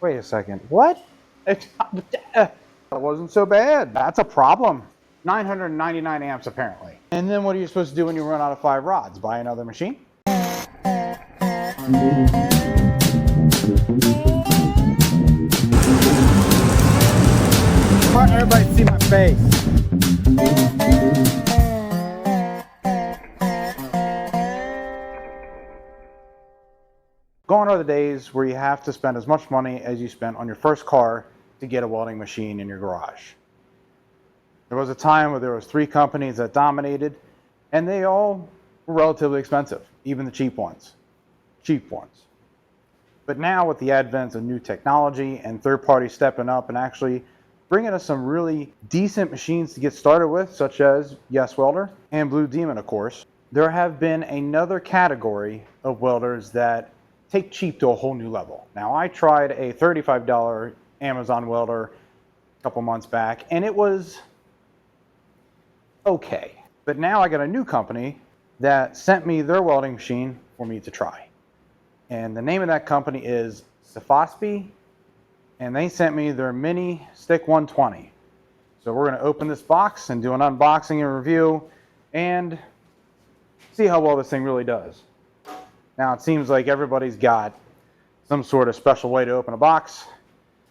Wait a second. What? It wasn't so bad. That's a problem. 999 amps apparently. And then what are you supposed to do when you run out of 5 rods? Buy another machine? I want everybody to see my face. Gone are the days where you have to spend as much money as you spent on your first car to get a welding machine in your garage. There was a time where there was 3 companies that dominated, and they all were relatively expensive, even the cheap ones. But now with the advent of new technology and third parties stepping up and actually bringing us some really decent machines to get started with, such as Yes Welder and Blue Demon, of course, there have been another category of welders that take cheap to a whole new level. Now, I tried a $35 Amazon welder a couple months back, and it was okay. But now I got a new company that sent me their welding machine for me to try. And the name of that company is Cephosby, and they sent me their Mini Stick 120. So we're going to open this box and do an unboxing and review and see how well this thing really does. Now, it seems like everybody's got some sort of special way to open a box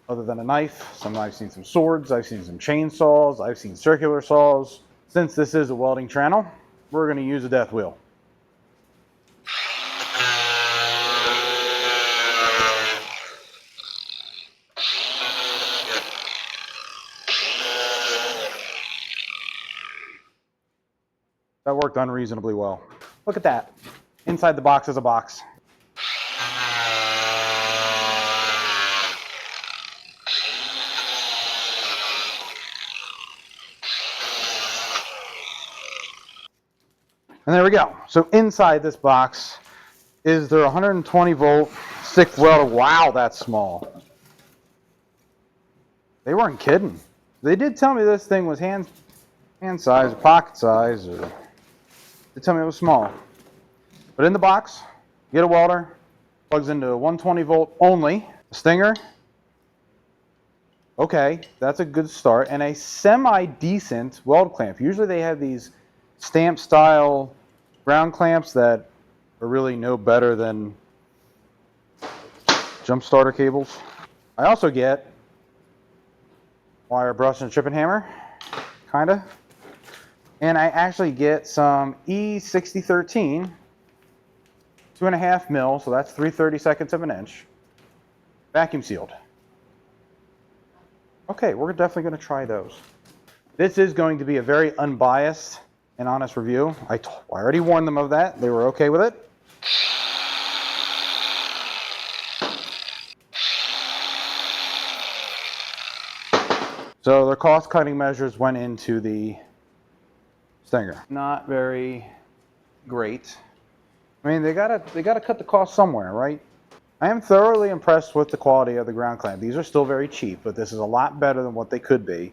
other than a knife. I've seen some swords, I've seen some chainsaws, I've seen circular saws. Since this is a welding channel, we're going to use a death wheel. That worked unreasonably well. Look at that. Inside the box is a box. And there we go. So inside this box is their 120 volt stick welder. Wow, that's small. They weren't kidding. They did tell me this thing was hand size, pocket size, or they tell me it was small. But in the box, you get a welder, plugs into a 120 volt only, a stinger. Okay, that's a good start, and a semi-decent weld clamp. Usually they have these stamp style ground clamps that are really no better than jump starter cables. I also get wire brush and chipping hammer, kinda. And I actually get some E6013, 2.5 mil, so that's 3/32 of an inch, vacuum sealed. Okay, we're definitely going to try those. This is going to be a very unbiased and honest review. I already warned them of that. They were okay with it. So their cost-cutting measures went into the stinger. Not very great. I mean, they gotta cut the cost somewhere, right? I am thoroughly impressed with the quality of the ground clamp. These are still very cheap, but this is a lot better than what they could be.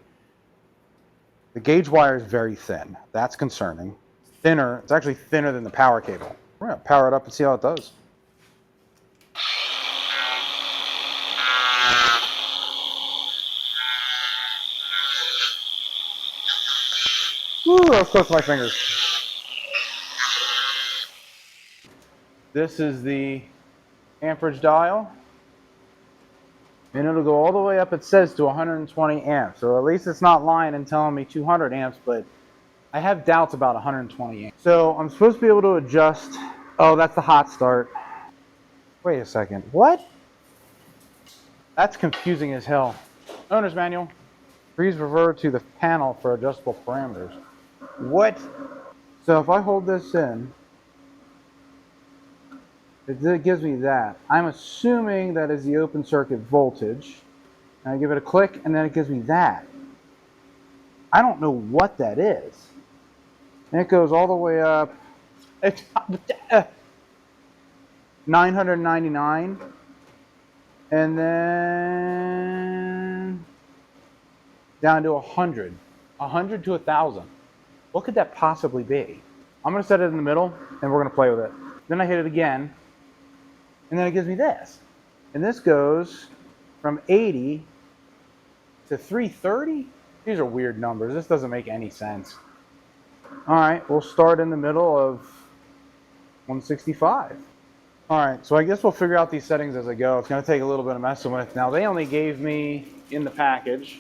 The gauge wire is very thin. That's concerning. Thinner. It's actually thinner than the power cable. We're gonna power it up and see how it does. Ooh, that was close to my fingers. This is the amperage dial, and it'll go all the way up, it says, to 120 amps. So at least it's not lying and telling me 200 amps, but I have doubts about 120 amps. So I'm supposed to be able to adjust. Oh, that's the hot start. Wait a second. What? That's confusing as hell. Owner's manual. Please refer to the panel for adjustable parameters. What? So if I hold this in, it gives me that. I'm assuming that is the open circuit voltage. And I give it a click, and then it gives me that. I don't know what that is. And it goes all the way up. It's 999. And then down to 100. 100 to 1,000. What could that possibly be? I'm going to set it in the middle, and we're going to play with it. Then I hit it again, and then it gives me this. And this goes from 80 to 330. These are weird numbers. This doesn't make any sense. All right, we'll start in the middle of 165. All right, so I guess we'll figure out these settings as I go. It's going to take a little bit of messing with. Now, they only gave me in the package,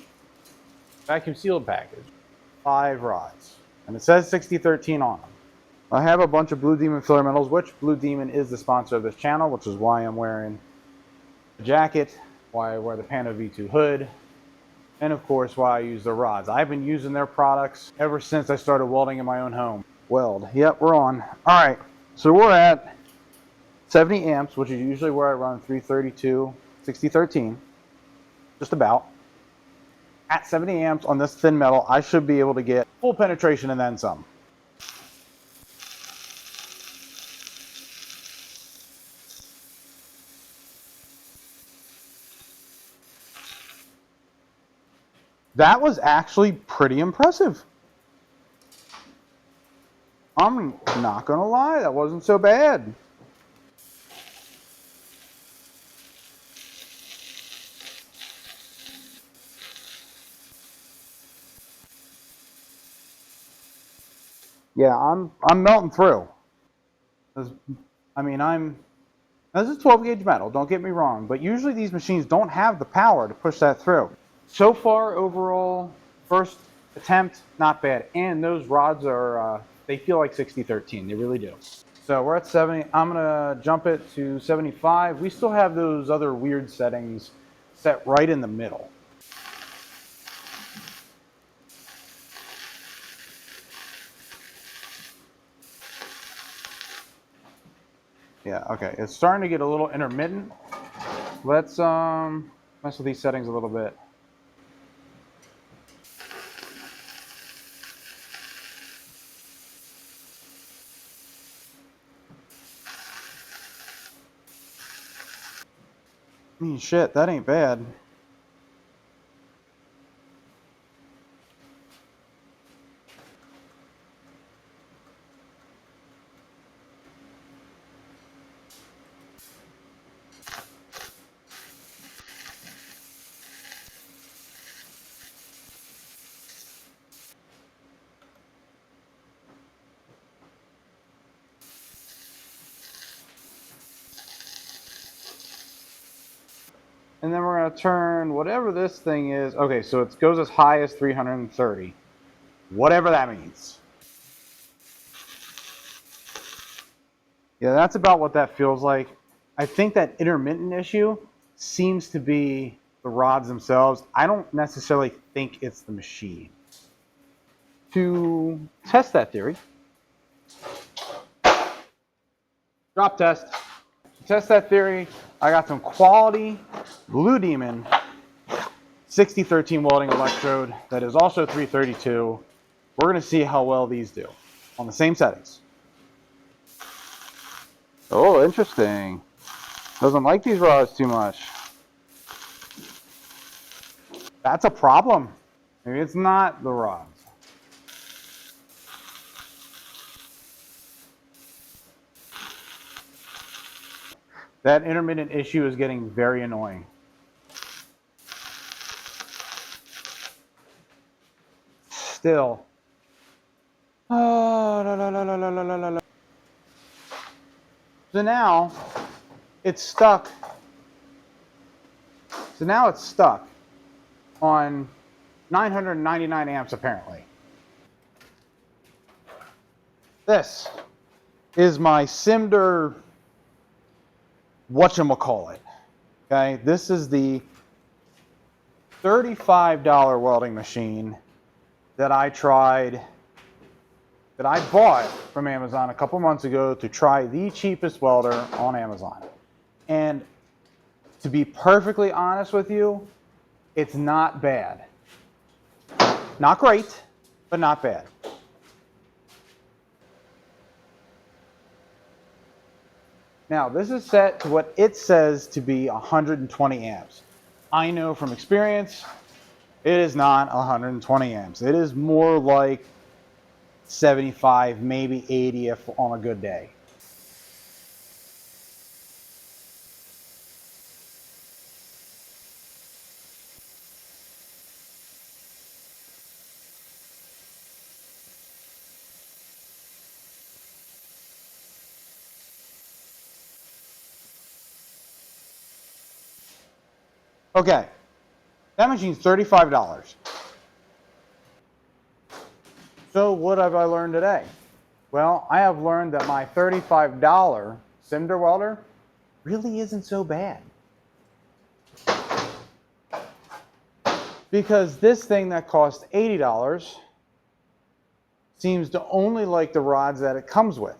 vacuum sealed package, 5 rods, and it says 6013 on them. I have a bunch of Blue Demon filler metals, which Blue Demon is the sponsor of this channel, which is why I'm wearing the jacket, why I wear the Pano V2 hood, and of course why I use their rods. I've been using their products ever since I started welding in my own home. Weld, yep, we're on. All right, so we're at 70 amps, which is usually where I run 332, 6013, just about. At 70 amps on this thin metal, I should be able to get full penetration and then some. That was actually pretty impressive. I'm not gonna lie, that wasn't so bad. Yeah, I'm melting through. I mean, this is 12 gauge metal, don't get me wrong, but usually these machines don't have the power to push that through. So far, overall, first attempt, not bad. And those rods are, they feel like 6013, they really do. So we're at 70, I'm gonna jump it to 75. We still have those other weird settings set right in the middle. Yeah, okay, it's starting to get a little intermittent. Let's mess with these settings a little bit. I mean, shit, that ain't bad. And then we're going to turn whatever this thing is. Okay, so it goes as high as 330. Whatever that means. Yeah, that's about what that feels like. I think that intermittent issue seems to be the rods themselves. I don't necessarily think it's the machine. To test that theory, drop test. To test that theory, I got some quality Blue Demon 6013 welding electrode that is also 332. We're going to see how well these do on the same settings. Oh, interesting. Doesn't like these rods too much. That's a problem. Maybe it's not the rods. That intermittent issue is getting very annoying. Still. Oh, la, la, la, la, la, la, la, la. So now it's stuck. So now it's stuck on 999 amps apparently. This is my Simder whatchamacallit. Okay, this is the $35 welding machine that I bought from Amazon a couple months ago to try the cheapest welder on Amazon. And to be perfectly honest with you, it's not bad. Not great, but not bad. Now, this is set to what it says to be 120 amps. I know from experience, it is not 120 amps. It is more like 75, maybe 80 if on a good day. Okay, that machine's $35. So what have I learned today? Well, I have learned that my $35 cinder welder really isn't so bad. Because this thing that cost $80 seems to only like the rods that it comes with.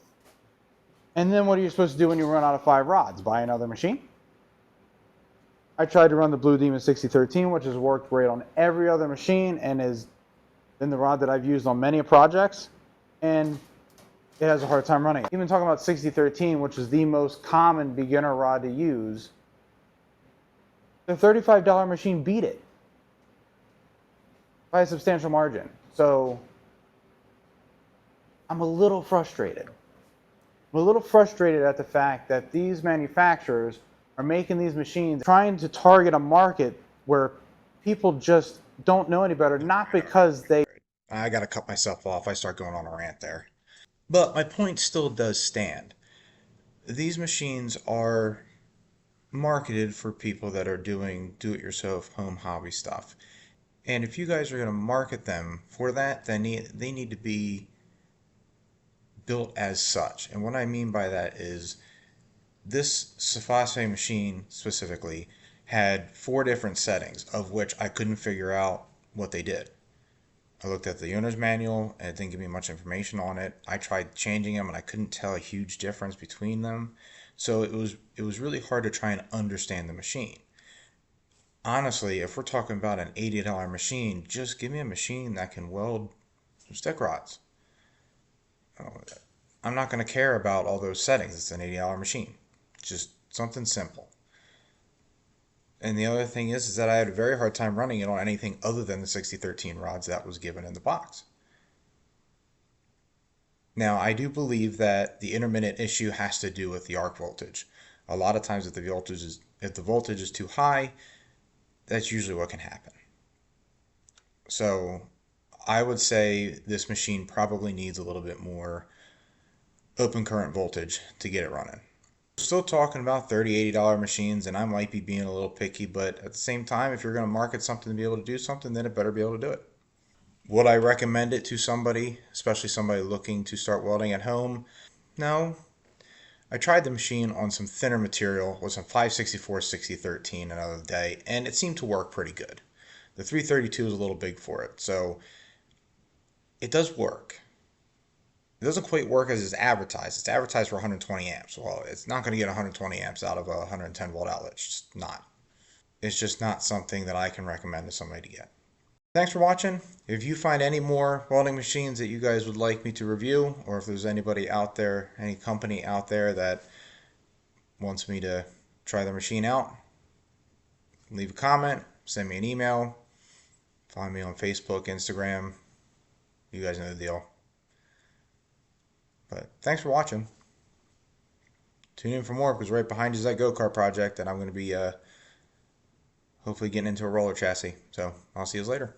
And then what are you supposed to do when you run out of 5 rods? Buy another machine? I tried to run the Blue Demon 6013, which has worked great on every other machine and is been the rod that I've used on many projects, and it has a hard time running. Even talking about 6013, which is the most common beginner rod to use, the $35 machine beat it by a substantial margin. So I'm a little frustrated. I'm a little frustrated at the fact that these manufacturers are making these machines trying to target a market where people just don't know any better, not because they... I gotta cut myself off. I start going on a rant there. But my point still does stand. These machines are marketed for people that are doing do-it-yourself home hobby stuff. And if you guys are going to market them for that, then they need to be built as such. And what I mean by that is this Cephase machine specifically had 4 different settings, of which I couldn't figure out what they did. I looked at the owner's manual and it didn't give me much information on it. I tried changing them and I couldn't tell a huge difference between them. So it was really hard to try and understand the machine. Honestly, if we're talking about an $80 machine, just give me a machine that can weld some stick rods. I'm not going to care about all those settings. It's an $80 machine. Just something simple. And the other thing is that I had a very hard time running it on anything other than the 6013 rods that was given in the box. Now, I do believe that the intermittent issue has to do with the arc voltage. A lot of times if the voltage is too high, that's usually what can happen. So I would say this machine probably needs a little bit more open current voltage to get it running. We're still talking about $30, $80 machines, and I might be being a little picky, but at the same time, if you're going to market something to be able to do something, then it better be able to do it. Would I recommend it to somebody, especially somebody looking to start welding at home? No. I tried the machine on some thinner material with some 564 6013 another day, and it seemed to work pretty good. The 332 is a little big for it, so it does work. It doesn't quite work as it's advertised. It's advertised for 120 amps. Well, it's not going to get 120 amps out of a 110 volt outlet. It's just not. It's just not something that I can recommend to somebody to get. Thanks for watching. If you find any more welding machines that you guys would like me to review, or if there's anybody out there, any company out there that wants me to try their machine out, leave a comment, send me an email, find me on Facebook, Instagram. You guys know the deal. But thanks for watching. Tune in for more, because right behind you is that go-kart project that I'm going to be hopefully getting into a roller chassis. So I'll see you later.